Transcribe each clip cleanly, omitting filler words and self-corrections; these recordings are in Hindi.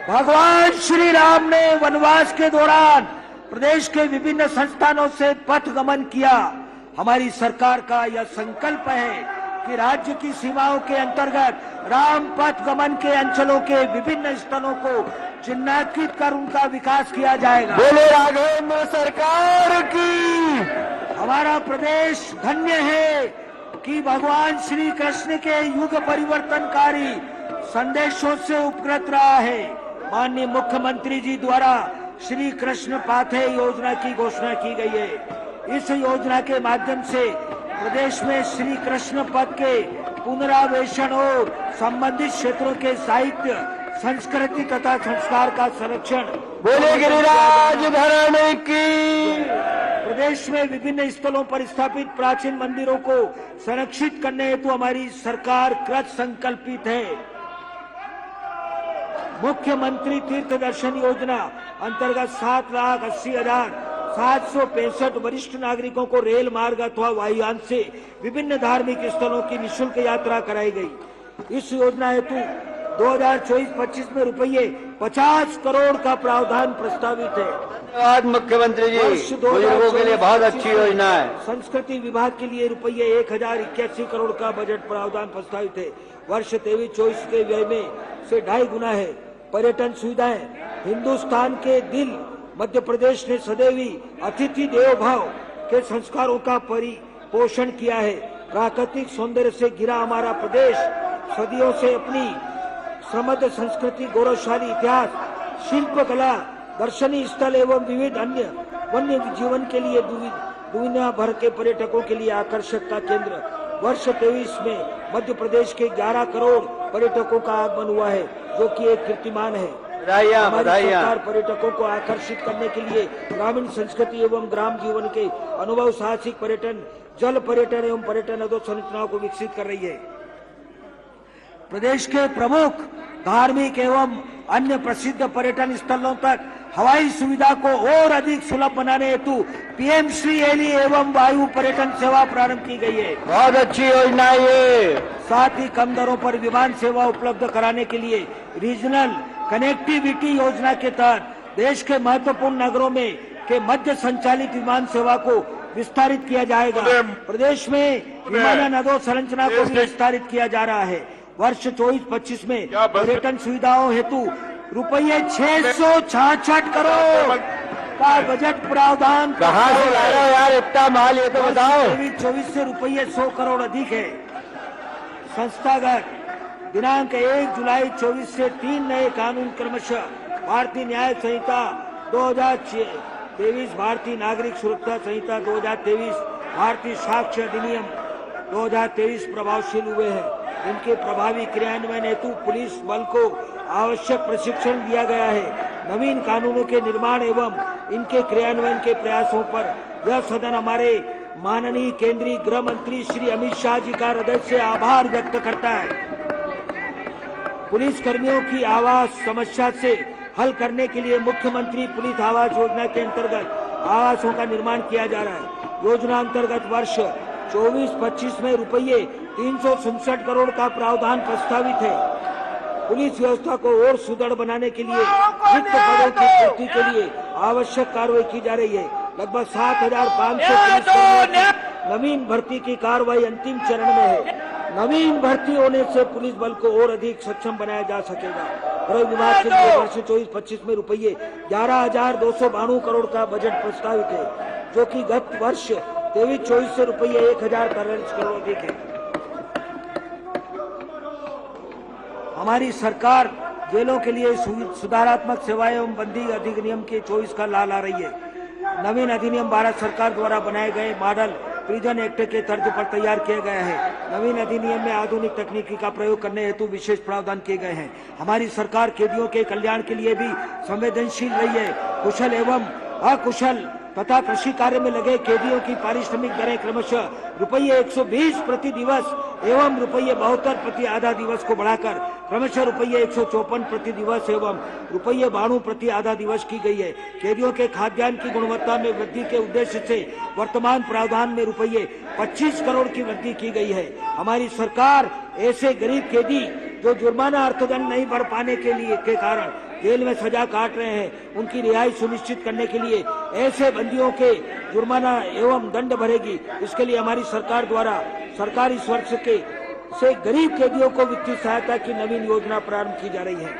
भगवान श्री राम ने वनवास के दौरान प्रदेश के विभिन्न संस्थानों से पथ गमन किया। हमारी सरकार का यह संकल्प है कि राज्य की सीमाओं के अंतर्गत राम पथ गमन के अंचलों के विभिन्न स्थलों को चिन्हांकित कर उनका विकास किया जाएगा। बोले राघवेंद्र सरकार की। हमारा प्रदेश धन्य है कि भगवान श्री कृष्ण के युग परिवर्तनकारी संदेशों से उपकृत रहा है। माननीय मुख्यमंत्री जी द्वारा श्री कृष्ण पाथे योजना की घोषणा की गई है। इस योजना के माध्यम से प्रदेश में श्री कृष्ण पथ के पुनरावेशन और संबंधित क्षेत्रों के साहित्य, संस्कृति तथा संस्कार का संरक्षण। बोले गिरिराज धरण की। प्रदेश में विभिन्न स्थलों पर स्थापित प्राचीन मंदिरों को संरक्षित करने हेतु हमारी सरकार कृत संकल्पित है। मुख्यमंत्री तीर्थ दर्शन योजना अंतर्गत 7,80,765 वरिष्ठ नागरिकों को रेल मार्ग अथवा वायुयान से विभिन्न धार्मिक स्थलों की निःशुल्क यात्रा कराई गई। इस योजना हेतु 2024-25 में रुपये 50 करोड़ का प्रावधान प्रस्तावित है। धन्यवाद मुख्यमंत्री जी, बुजुर्गों के लिए बहुत अच्छी योजना है। संस्कृति विभाग के लिए रुपये 1081 करोड़ का बजट प्रावधान प्रस्तावित है। वर्ष 23-24 के व्यय में से 2.5 गुना है। पर्यटन सुविधाएं। हिंदुस्तान के दिल मध्य प्रदेश ने सदैव अतिथि देवो भव के संस्कारों का परिपोषण किया है। प्राकृतिक सौंदर्य से घिरा हमारा प्रदेश सदियों से अपनी समृद्ध संस्कृति, गौरवशाली इतिहास, शिल्प कला, दर्शनीय स्थल एवं विविध अन्य वन्य जीवन के लिए दुनिया भर के पर्यटकों के लिए आकर्षक का केंद्र। वर्ष 23 में मध्य प्रदेश के 11 करोड़ पर्यटकों का आगमन हुआ है, जो कि एक कीर्तिमान है। हमारी सरकार पर्यटकों को आकर्षित करने के लिए ग्रामीण संस्कृति एवं ग्राम जीवन के अनुभव, साहसिक पर्यटन, जल पर्यटन एवं पर्यटन अधोसंरचनाओं को विकसित कर रही है। प्रदेश के प्रमुख धार्मिक एवं अन्य प्रसिद्ध पर्यटन स्थलों तक हवाई सुविधा को और अधिक सुलभ बनाने हेतु पीएम श्री हेली एवं वायु पर्यटन सेवा प्रारंभ की गई है। बहुत अच्छी योजना है ये। साथ ही कम दरों पर विमान सेवा उपलब्ध कराने के लिए रीजनल कनेक्टिविटी योजना के तहत देश के महत्वपूर्ण नगरों में के मध्य संचालित विमान सेवा को विस्तारित किया जाएगा। प्रदेश में विमानन अधोसंरचना को भी विस्तारित किया जा रहा है। वर्ष 24-25 में पर्यटन सुविधाओं हेतु रुपये 666 करोड़ का बजट प्रावधान। कहाँ से ला रहे हो यार इतना माल, ये तो बताओ। 23-24 से रुपये 100 करोड़ अधिक है। संस्थागत दिनांक 1 जुलाई 24 से 3 नए कानून क्रमशः भारतीय न्याय संहिता 2023, भारतीय नागरिक सुरक्षा संहिता 2023, भारतीय साक्ष्य अधिनियम 2023 प्रभावशील हुए हैं। इनके प्रभावी क्रियान्वयन हेतु पुलिस बल को आवश्यक प्रशिक्षण दिया गया है। नवीन कानूनों के निर्माण एवं इनके क्रियान्वयन के प्रयासों पर यह सदन हमारे माननीय केंद्रीय गृह मंत्री श्री अमित शाह जी का हृदय से आभार व्यक्त करता है। पुलिस कर्मियों की आवास समस्या से हल करने के लिए मुख्यमंत्री पुलिस आवास योजना के अंतर्गत आवासों का निर्माण किया जा रहा है। योजना अंतर्गत वर्ष 24-25 में रुपये 367 करोड़ का प्रावधान प्रस्तावित है। पुलिस व्यवस्था को और सुदृढ़ बनाने के लिए रिक्त पदों की पूर्ति के लिए आवश्यक कार्रवाई की जा रही है। लगभग 7,500 पुलिस नवीन भर्ती की कार्रवाई अंतिम चरण में है। नवीन भर्ती होने से पुलिस बल को और अधिक सक्षम बनाया जा सकेगा। गृह विभाग के लिए वर्ष 24-25 में रुपये 11,292 करोड़ का बजट प्रस्तावित है, जो कि गत वर्ष 23-24 से रुपये 1,043 करोड़ अधिक है। हमारी सरकार जेलों के लिए सुधारात्मक सेवाएं एवं बंदी अधिनियम के 24 का लाभ ला रही है। नवीन अधिनियम भारत सरकार द्वारा बनाए गए मॉडल प्रिजन एक्ट के तर्ज पर तैयार किया गया है। नवीन अधिनियम में आधुनिक तकनीकी का प्रयोग करने हेतु विशेष प्रावधान किए गए हैं। हमारी सरकार कैदियों के कल्याण के लिए भी संवेदनशील रही है। कुशल एवं अकुशल तथा कृषि कार्य में लगे कैदियों की पारिश्रमिक दरें क्रमशः रुपये 120 प्रति दिवस एवं रुपये 72 प्रति आधा दिवस को बढ़ाकर क्रमशः रुपये 154 प्रति दिवस एवं रुपये 92 प्रति आधा दिवस की गई है। कैदियों के खाद्यान्न की गुणवत्ता में वृद्धि के उद्देश्य से वर्तमान प्रावधान में रुपये 25 करोड़ की वृद्धि की गई है। हमारी सरकार ऐसे गरीब कैदी जो जुर्माना अर्थदंड नहीं भर पाने के कारण जेल में सजा काट रहे हैं, उनकी रिहाई सुनिश्चित करने के लिए ऐसे बंदियों के जुर्माना एवं दंड भरेगी। इसके लिए हमारी सरकार द्वारा सरकार इस वर्ष से गरीब कैदियों को वित्तीय सहायता की नवीन योजना प्रारंभ की जा रही है।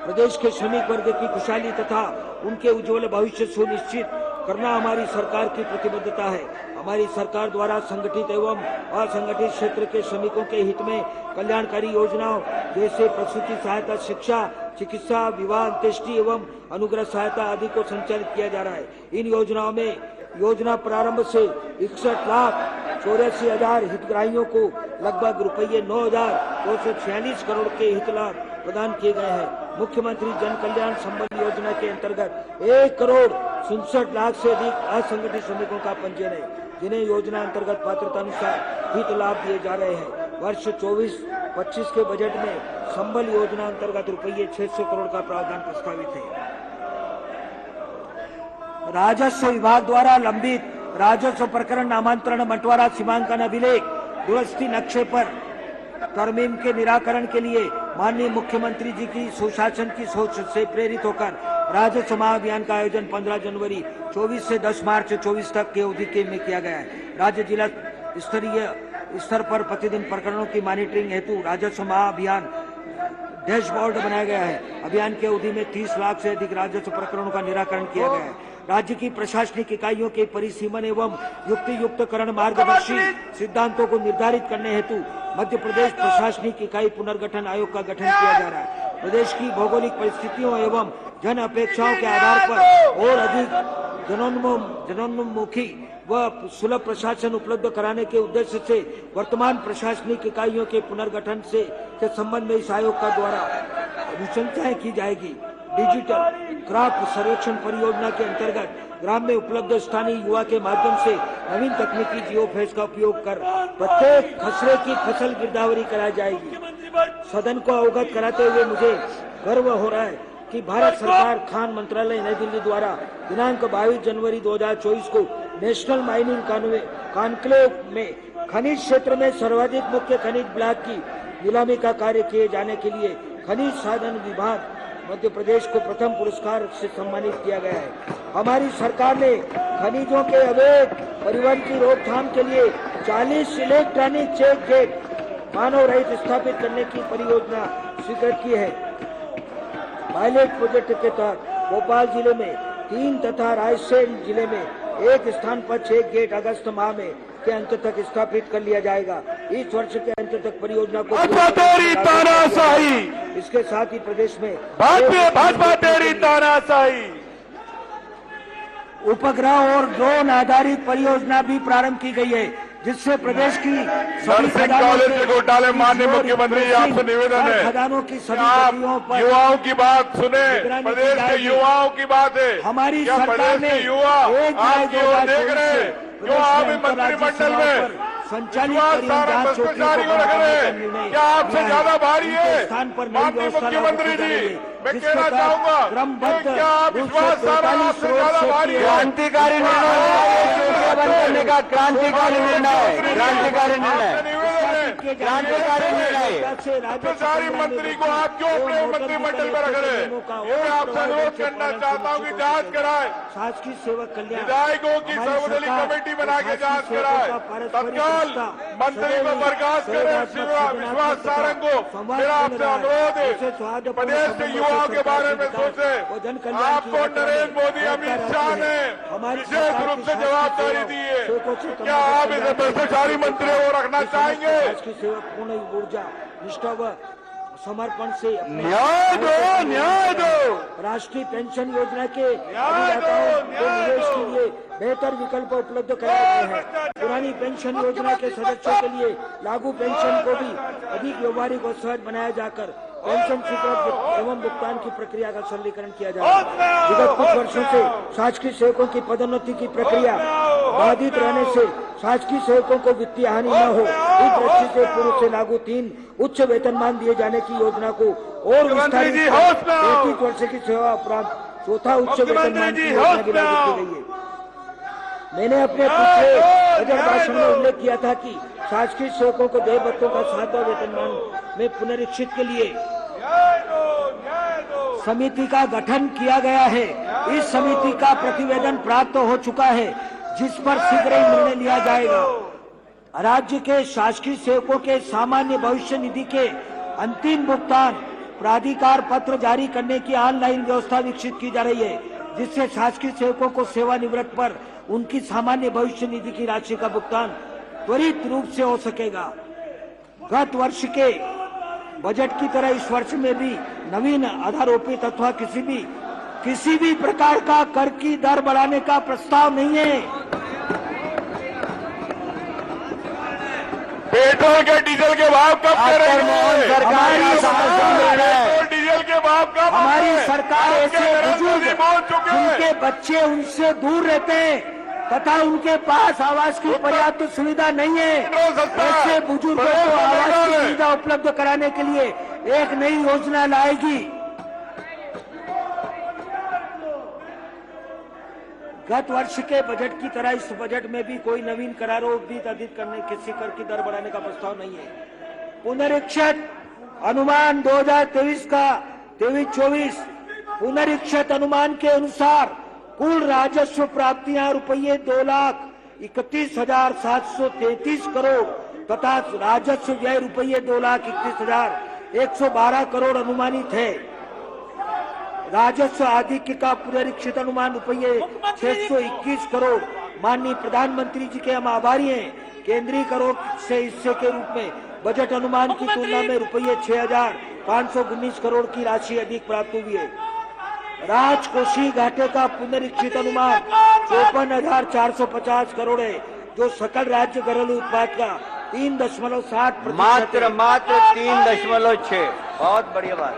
प्रदेश के श्रमिक वर्ग की खुशहाली तथा उनके उज्जवल भविष्य सुनिश्चित करना हमारी सरकार की प्रतिबद्धता है। हमारी सरकार द्वारा संगठित एवं असंगठित क्षेत्र के श्रमिकों के हित में कल्याणकारी योजनाओं जैसे प्रसूति सहायता, शिक्षा, चिकित्सा, विवाह, अंत्येष्टि एवं अनुग्रह सहायता आदि को संचालित किया जा रहा है। इन योजनाओं में योजना प्रारंभ से 61,84,000 हितग्राहियों को लगभग रुपये 9,246 करोड़ के हित लाभ प्रदान किए गए हैं। मुख्यमंत्री जन कल्याण संबल योजना के अंतर्गत 1,67,00,000 से अधिक असंगठित श्रमिकों का पंजीयन है, जिन्हें योजना अंतर्गत पात्रता अनुसार हित लाभ दिए जा रहे हैं। वर्ष 24-25 के बजट में संबल योजना अंतर्गत रुपये 600 करोड़ का प्रावधान प्रस्तावित है। राजस्व विभाग द्वारा लंबित राजस्व प्रकरण नामांतरण, बंटवारा, सीमांकन अभिलेख, दुरुस्ती, नक्शे पर तरमीम के निराकरण के लिए माननीय मुख्यमंत्री जी की सुशासन की सोच से प्रेरित होकर राजस्व महाअभियान का आयोजन 15 जनवरी 24 से 10 मार्च 24 तक के अवधि में किया गया है। राज्य जिला स्तरीय स्तर पर प्रतिदिन प्रकरणों की मॉनिटरिंग हेतु राजस्व महाअभियान डैशबोर्ड बनाया गया है। अभियान की अवधि में 30 लाख से अधिक राजस्व प्रकरणों का निराकरण किया गया है। राज्य की प्रशासनिक इकाइयों के परिसीमन एवं युक्तियुक्तकरण मार्गदर्शी सिद्धांतों को निर्धारित करने हेतु मध्य प्रदेश प्रशासनिक इकाई पुनर्गठन आयोग का गठन किया जा रहा है। प्रदेश की भौगोलिक परिस्थितियों एवं जन अपेक्षाओं के आधार पर और अधिक जनोन्मुखी व सुलभ प्रशासन उपलब्ध कराने के उद्देश्य से वर्तमान प्रशासनिक इकाइयों के पुनर्गठन के संबंध में इस आयोग का द्वारा अनुशंसाएं की जाएगी। डिजिटल क्राफ्ट सर्वेक्षण परियोजना के अंतर्गत ग्राम में उपलब्ध स्थानीय युवा के माध्यम से नवीन तकनीकी जियोफेंस का उपयोग कर प्रत्येक खसरे की फसल गिरदावरी कराई जाएगी। सदन को अवगत कराते हुए मुझे गर्व हो रहा है कि भारत सरकार खान मंत्रालय नई दिल्ली द्वारा दिनांक 22 जनवरी 2024 को नेशनल माइनिंग कॉन्क्लेव में खनिज क्षेत्र में सर्वाधिक मुख्य खनिज ब्लॉक की नीलामी का कार्य किए जाने के लिए खनिज साधन विभाग मध्य प्रदेश को प्रथम पुरस्कार से सम्मानित किया गया है। हमारी सरकार ने खनिजों के अवैध परिवहन की रोकथाम के लिए 40 इलेक्ट्रॉनिक चेक गेट मानव रहित स्थापित करने की परियोजना स्वीकृत की है। पायलट प्रोजेक्ट के तहत भोपाल जिले में 3 तथा रायसेन जिले में 1 स्थान पर 6 गेट अगस्त माह में के अंत तक स्थापित कर लिया जाएगा। इस वर्ष के अंत तक परियोजना को तानाशाही, इसके साथ ही प्रदेश में भाजपा तेरी तानाशाही उपग्रह और ड्रोन आधारित परियोजना भी प्रारंभ की गई है, जिससे प्रदेश की नर्सिंग कॉलेज के घोटाले माननीय मुख्यमंत्री आपसे निवेदन है खदानों की सभी आप गतियों पर युवाओं की बात सुने। प्रदेश के युवाओं की बात है। हमारी क्या सरकार प्रदेश ने के युवा आपकी ओर देख रहे हैं? जो आप मंत्रिमंडल में भ्रष्टाचारी को रख रहे हैं, क्या आपसे ज्यादा भारी है? माननीय मुख्यमंत्री जी, मैं कहना चाहूंगा क्या आप विश्वास सारा आपसे ज्यादा भारी है? क्रांतिकारी निर्णय बंद करने का क्रांतिकारी निर्णय, क्रांतिकारी निर्णय, क्रांतिकारी निर्णय। भ्रष्टाचारी मंत्री को आप क्यों अपने मंत्रिमंडल में रख रहे हैं? ये मैं आपसे अनुरोध करना चाहता हूँ कि जांच कराए, शासकीय सेवक कल्याण विधायकों की सर्वदलीय कमेटी बना के जांच कराए, तत्काल मंत्री को बर्खास्त करें विश्वास सारंग को। मेरा आपसे अनुरोध है, प्रदेश के युवाओं के बारे में सोचे। आपको नरेंद्र मोदी, अमित शाह ने विशेष रूप से जवाबदारी दी है। क्या आप इसे भ्रष्टाचारी मंत्री को रखना चाहेंगे? सेवक पूर्ण ऊर्जा, निष्ठा व समर्पण से न्याय दो, न्याय दो। राष्ट्रीय पेंशन योजना के अभिदाताओं को निवेश के लिए बेहतर विकल्प उपलब्ध कराए गए हैं। पुरानी पेंशन योजना के सदस्यों के लिए लागू पेंशन को भी अधिक व्यवहारिक और सहज बनाया जाकर पेंशन स्वीकृत एवं भुगतान की प्रक्रिया का सरलीकरण किया जा रहा है। विगत कुछ वर्षों से शासकीय सेवकों की पदोन्नति की प्रक्रिया बाधित रहने से शासकीय सेवकों को वित्तीय हानि न हो, इस दृष्टि से पूर्व से लागू 3 उच्च वेतनमान दिए जाने की योजना को और विस्तारित 33 वर्ष की सेवा उपरांत 4था उच्च वेतनमान की योजना भी लागू की गई है। मैंने अपने पिछले बजट भाषण में उल्लेख किया था कि शासकीय सेवकों को देय भत्तों का 7वां वेतनमान में पुनरीक्षित के लिए समिति का गठन किया गया है। इस समिति का प्रतिवेदन प्राप्त हो चुका है, जिस पर शीघ्र ही निर्णय लिया जाएगा। राज्य के शासकीय सेवकों के सामान्य भविष्य निधि के अंतिम भुगतान प्राधिकार पत्र जारी करने की ऑनलाइन व्यवस्था विकसित की जा रही है, जिससे शासकीय सेवकों को सेवानिवृत्त पर उनकी सामान्य भविष्य निधि की राशि का भुगतान त्वरित रूप से हो सकेगा। गत वर्ष के बजट की तरह इस वर्ष में भी नवीन आधारोपित अथवा किसी भी प्रकार का कर की दर बढ़ाने का प्रस्ताव नहीं है। पेट्रोल के डीजल के भाव कब करेंगे? पेट्रोल डीजल के भाव कब? हमारी सरकार ऐसे बुजुर्ग जिनके बच्चे उनसे दूर रहते हैं तथा उनके पास आवास की पर्याप्त सुविधा नहीं है, ऐसे बुजुर्गों को आवास की सुविधा उपलब्ध कराने के लिए एक नई योजना लाएगी। गत वर्ष के बजट की तरह इस बजट में भी कोई नवीन करारों अधिक करने किसी कर की दर बढ़ाने का प्रस्ताव नहीं है। पुनरीक्षित अनुमान 2023 का 23-24 पुनरीक्षित अनुमान के अनुसार कुल राजस्व प्राप्तियां रुपये 2,31,733 करोड़ तथा राजस्व व्यय रुपये 2,31,112 करोड़ अनुमानित है। राजस्व आधिक्य का पुनरीक्षित अनुमान रुपये 621 करोड़। माननीय प्रधानमंत्री जी के हम आभारी हैं। केंद्रीय करों से हिस्से के रूप में बजट अनुमान की तुलना में रुपये 6,519 करोड़ की राशि अधिक प्राप्त हुई है। राजकोषीय घाटे का पुनरीक्षित अनुमान 54,450 करोड़ है, जो सकल राज्य घरेलू उत्पाद का 3.7% मात्र 3.6। बहुत बढ़िया बात।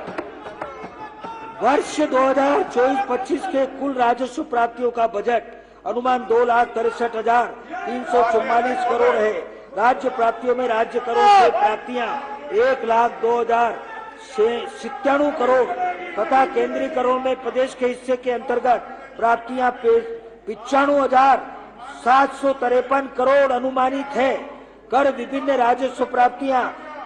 वर्ष 2024-25 के कुल राजस्व प्राप्तियों का बजट अनुमान 2,63,344 करोड़ है। राज्य प्राप्तियों में राज्य करों से प्राप्तियां 1,02,097 करोड़ तथा केंद्रीय करों में प्रदेश के हिस्से के अंतर्गत प्राप्तियां 95,753 करोड़ अनुमानित है। कर विभिन्न राजस्व प्राप्तियां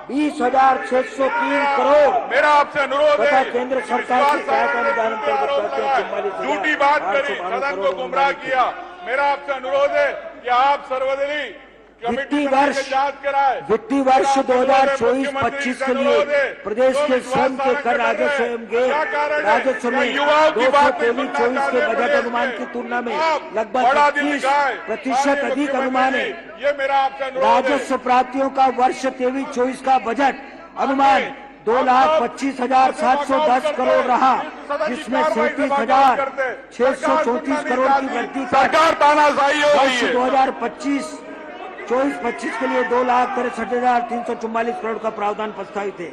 20,603 करोड़। मेरा आपसे अनुरोध है, केंद्र सरकार की सहायता अनुदान झूठी बात करी, सदन को गुमराह किया। मेरा आपसे अनुरोध है कि आप सर्वदलीय वित्तीय वर्ष 2024-25 के लिए प्रदेश के स्वयं के कर राजस्व एवं गैर राजस्व में 2023-24 के बजट अनुमान की तुलना में लगभग 25% अधिक अनुमान है। ये मेरा आपसे अनुरोध है। राजस्व प्राप्तियों का वर्ष 23-24 का बजट अनुमान 2,25,710 करोड़ रहा, जिसमें 37,634 करोड़ की वृद्धि सरकार तानाशाही हो रही है। 2024-25 के लिए 2,63,344 करोड़ का प्रावधान प्रस्तावित है।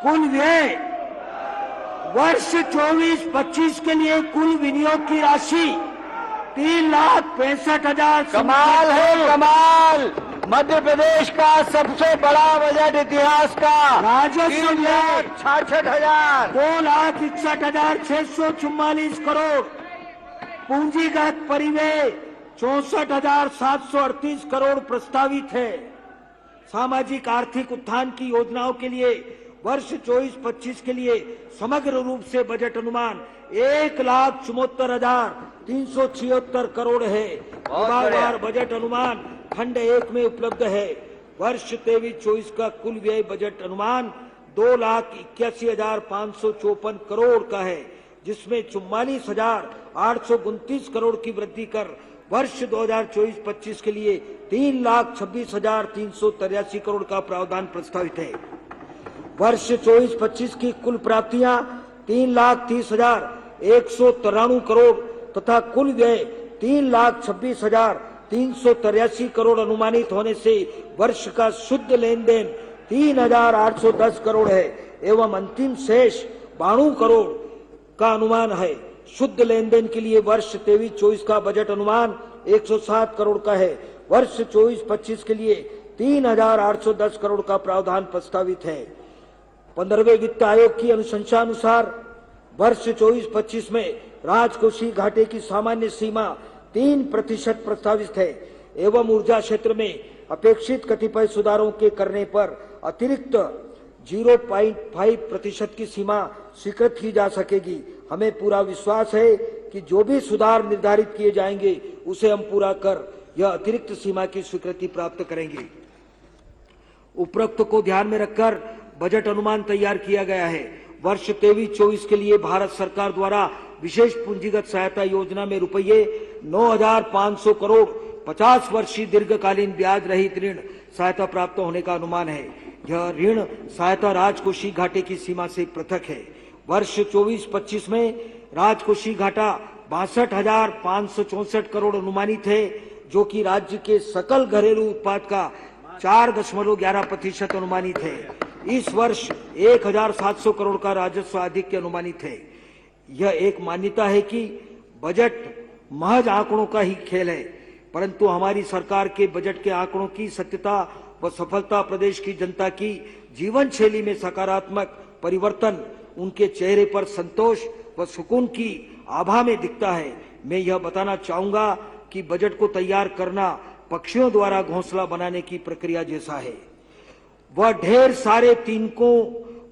कुल व्यय वर्ष 24-25 के लिए कुल विनियोग की राशि 3,65,000। कमाल है, कमाल। मध्य प्रदेश का सबसे बड़ा बजट इतिहास का। राजस्व व्यय 66,000। 2,61,644 करोड़। पूंजीगत परिव्यय 64,738 करोड़ प्रस्तावित है। सामाजिक आर्थिक उत्थान की योजनाओं के लिए वर्ष 24-25 के लिए समग्र रूप से बजट अनुमान 1,74,376 करोड़ है। विभागवार बजट अनुमान खंड 1 में उपलब्ध है। वर्ष 23-24 का कुल व्यय बजट अनुमान 2,81,554 करोड़ का है, जिसमें 44,829 करोड़ की वृद्धि कर वर्ष 2024-25 के लिए 3,26,383 करोड़ का प्रावधान प्रस्तावित है। वर्ष 24-25 की कुल प्राप्तियां 3,30,193 करोड़ तथा कुल व्यय 3,26,383 करोड़ अनुमानित होने से वर्ष का शुद्ध लेन देन 3,810 करोड़ है एवं अंतिम शेष 92 करोड़ का अनुमान है। शुद्ध लेन देन के लिए वर्ष 23-24 का बजट अनुमान 107 करोड़ का है। वर्ष 24-25 के लिए 3,810 करोड़ का प्रावधान प्रस्तावित है। 15वें वित्त आयोग की अनुशंसा अनुसार वर्ष 24-25 में राजकोषीय घाटे की सामान्य सीमा 3% प्रस्तावित है एवं ऊर्जा क्षेत्र में अपेक्षित कतिपय सुधारों के करने पर अतिरिक्त 0.5% की सीमा स्वीकृत की जा सकेगी। हमें पूरा विश्वास है कि जो भी सुधार निर्धारित किए जाएंगे उसे हम पूरा कर यह अतिरिक्त सीमा की स्वीकृति प्राप्त करेंगे। उपरोक्त को ध्यान में रखकर बजट अनुमान तैयार किया गया है। वर्ष 23-24 के लिए भारत सरकार द्वारा विशेष पूंजीगत सहायता योजना में रुपये 9,500 करोड़ 50 वर्षीय दीर्घकालीन ब्याज रहित ऋण सहायता प्राप्त होने का अनुमान है। यह ऋण सहायता राजकोषीय घाटे की सीमा से पृथक है। वर्ष 24-25 में राजकोषीय घाटा 62,564 करोड़ अनुमानित है, जो कि राज्य के सकल घरेलू उत्पाद का 4.11% अनुमानित है। इस वर्ष 1,700 करोड़ का राजस्व आधिक्य अनुमानित है। यह एक मान्यता है कि बजट महज आंकड़ों का ही खेल है, परंतु हमारी सरकार के बजट के आंकड़ों की सत्यता व सफलता प्रदेश की जनता की जीवन शैली में सकारात्मक परिवर्तन, उनके चेहरे पर संतोष व सुकून की आभा में दिखता है। मैं यह बताना चाहूंगा कि बजट को तैयार करना पक्षियों द्वारा घोंसला बनाने की प्रक्रिया जैसा है। वह ढेर सारे तिनकों,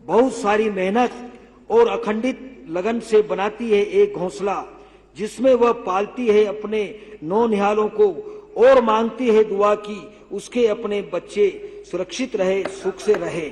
बहुत सारी मेहनत और अखंडित लगन से बनाती है एक घोंसला, जिसमें वह पालती है अपने नौनिहालों को और मांगती है दुआ की उसके अपने बच्चे सुरक्षित रहे, सुख से रहे।